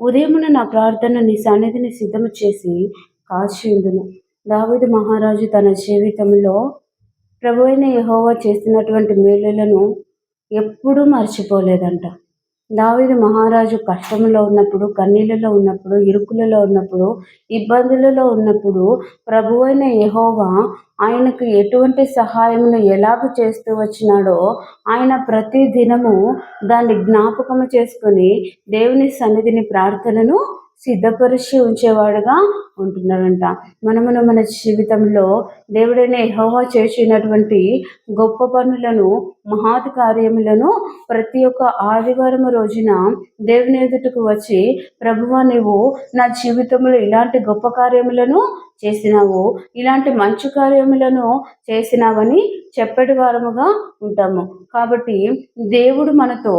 ఉదయమున నా ప్రార్థన నీ సన్నిధిని సిద్ధము చేసి కాచియుందును. దావీదు మహారాజు తన జీవితంలో ప్రభువైన యెహోవా చేసినటువంటి మేలులను ఎప్పుడూ మర్చిపోలేదంట. దావీదు మహారాజు కష్టంలో ఉన్నప్పుడు, కన్నీళ్లలో ఉన్నప్పుడు, ఇరుకులలో ఉన్నప్పుడు, ఇబ్బందులలో ఉన్నప్పుడు ప్రభువైన యెహోవా ఆయనకు ఎటువంటి సహాయమును ఎలాగ చేస్తూ వచ్చినాడో ఆయన ప్రతి దినము దాన్ని జ్ఞాపకము చేసుకొని దేవుని సన్నిధిని ప్రార్థనను సిద్ధపరిచి ఉంచేవాడుగా ఉంటున్నాడంట. మనమును మన జీవితంలో దేవుడైన యెహోవా చేసినటువంటి గొప్ప పనులను, మహత్ కార్యములను ప్రతి ఒక్క ఆదివారం రోజున దేవుని ఎదుటకు వచ్చి, ప్రభువా నీవు నా జీవితంలో ఇలాంటి గొప్ప కార్యములను చేసినావు, ఇలాంటి మంచి కార్యములను చేసినావని చెప్పటి వారముగా ఉంటాము. కాబట్టి దేవుడు మనతో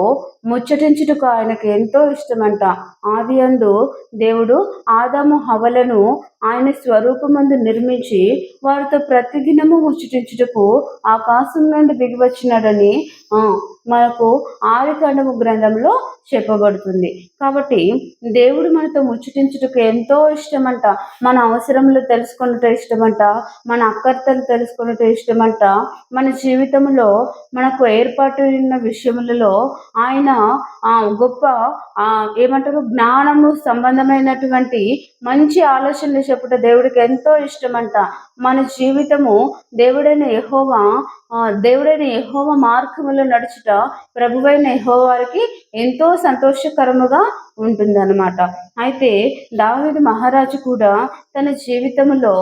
ముచ్చటించుటకు ఆయనకు ఎంతో ఇష్టమంట. ఆది అందు దేవుడు ఆదాము హవ్వలను ఆయన స్వరూపమందు నిర్మించి వారితో ప్రతిదినము ముచ్చటించుటకు ఆకాశం నుండి దిగి వచ్చినాడని మనకు ఆదికాండము గ్రంథంలో చెప్పబడుతుంది. కాబట్టి దేవుడు మనతో ముచ్చటించుటకు ఎంతో ఇష్టమంట. మన అవసరములు తెలుసుకున్నట్టు ఇష్టమంట, మన అక్కర్తలు తెలుసుకున్నట్టు ఇష్టమంట. మన జీవితంలో మనకు ఏర్పాటు ఉన్న విషయములలో ఆయన గొప్ప ఏమంటారు జ్ఞానము సంబంధమైనటువంటి మంచి ఆలోచనలు చెప్పుట దేవుడికి ఎంతో ఇష్టమంట. మన జీవితము దేవుడైన యెహోవా మార్గములో నడుచుట ప్రభువైన యెహోవాకి ఎంతో సంతోషకరముగా ఉంటుందన్నమాట. అయితే దావీదు మహారాజు కూడా తన జీవితంలో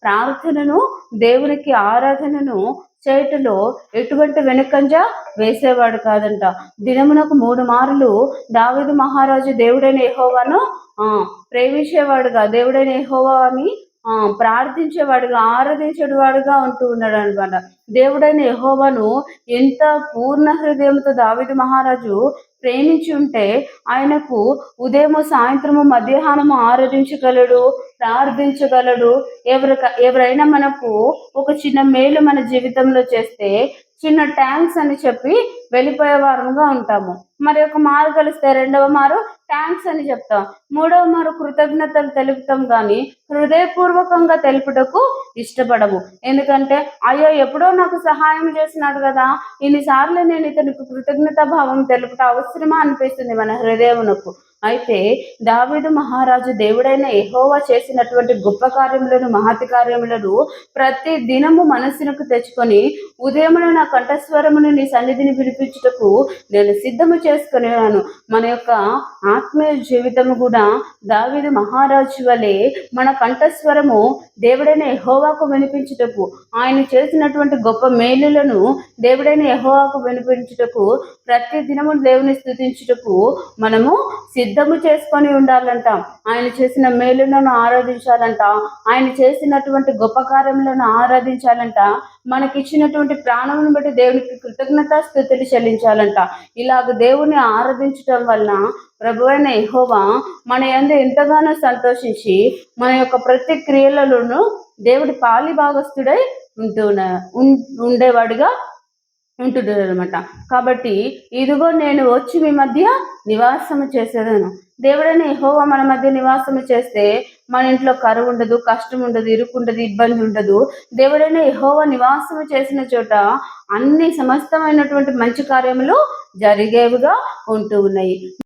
ప్రార్థనను, దేవునికి ఆరాధనను చేయటంలో ఎటువంటి వెనుకంజ వేసేవాడు కాదంట. దినమునకు 3 మార్లు దావీదు మహారాజు దేవుడైన యెహోవాను ప్రేమించేవాడుగా, దేవుడైన యెహోవాని ప్రార్థించేవాడుగా, ఆరాధించేవాడుగా ఉంటూ ఉన్నాడు అనమాట. దేవుడైన యెహోవాను ఎంత పూర్ణ హృదయంతో దావీదు మహారాజు ప్రేమించి ఉంటే ఆయనకు ఉదయము, సాయంత్రము, మధ్యాహ్నము ఆరాధించగలడు, ప్రార్థించగలడు. ఎవరైనా మనకు ఒక చిన్న మేలు మన జీవితంలో చేస్తే చిన్న థ్యాంక్స్ అని చెప్పి వెళ్ళిపోయే వారముగా ఉంటాము. మరి ఒక మారు కలిస్తే 2వ మారు థ్యాంక్స్ అని చెప్తాం, 3వ మారు కృతజ్ఞతలు తెలుపుతాం, కానీ హృదయపూర్వకంగా తెలుపుటకు ఇష్టపడము. ఎందుకంటే అయ్యో ఎప్పుడో నాకు సహాయం చేసినాడు కదా, ఇన్నిసార్లు నేను ఇతనికి కృతజ్ఞతా భావం తెలుపుట అవసరమా అనిపిస్తుంది మన హృదయమునకు. అయితే దావీదు మహారాజు దేవుడైన యెహోవా చేసినటువంటి గొప్ప కార్యములను, మహతి కార్యములను ప్రతి దినము మనస్సునకు తెచ్చుకొని, ఉదయమున నా కంఠస్వరమును నీ సన్నిధిని వినిపించుటకు నేను సిద్ధము చేసుకున్నాను. మన యొక్క ఆత్మీయ జీవితము కూడా దావీదు మహారాజు వలె మన కంఠస్వరము దేవుడైన యెహోవాకు వినిపించుటకు, ఆయన చేసినటువంటి గొప్ప మేలులను దేవుడైన యెహోవాకు వినిపించుటకు, ప్రతి దినము దేవుని స్తుతించుటకు మనము సిద్ధము చేసుకొని ఉండాలంట. ఆయన చేసిన మేలులను ఆరాధించాలంట, ఆయన చేసినటువంటి గొప్ప కార్యములను ఆరాధించాలంట, మనకిచ్చినటువంటి ప్రాణమును బట్టి దేవునికి కృతజ్ఞతా స్తుతులు చెల్లించాలంట. ఇలాగ దేవుని ఆరాధించటం వలన ప్రభువైన యెహోవా మన యందు ఎంతగానో సంతోషించి మన యొక్క ప్రతి క్రియలలోనూ దేవుడి పాలి భాగస్థుడై ఉండేవాడిగా ఉంటున్నాడు అనమాట. కాబట్టి ఇదిగో నేను వచ్చి మీ మధ్య నివాసము చేసేదను. దేవుడైన యెహోవా మన మధ్య నివాసము చేస్తే మన ఇంట్లో కరువు ఉండదు, కష్టం ఉండదు, ఇరుకు ఉండదు, ఇబ్బంది ఉండదు. దేవుడైన యెహోవా నివాసము చేసిన చోట అన్ని సమస్తమైనటువంటి మంచి కార్యములు జరిగేవిగా ఉంటూ ఉన్నాయి.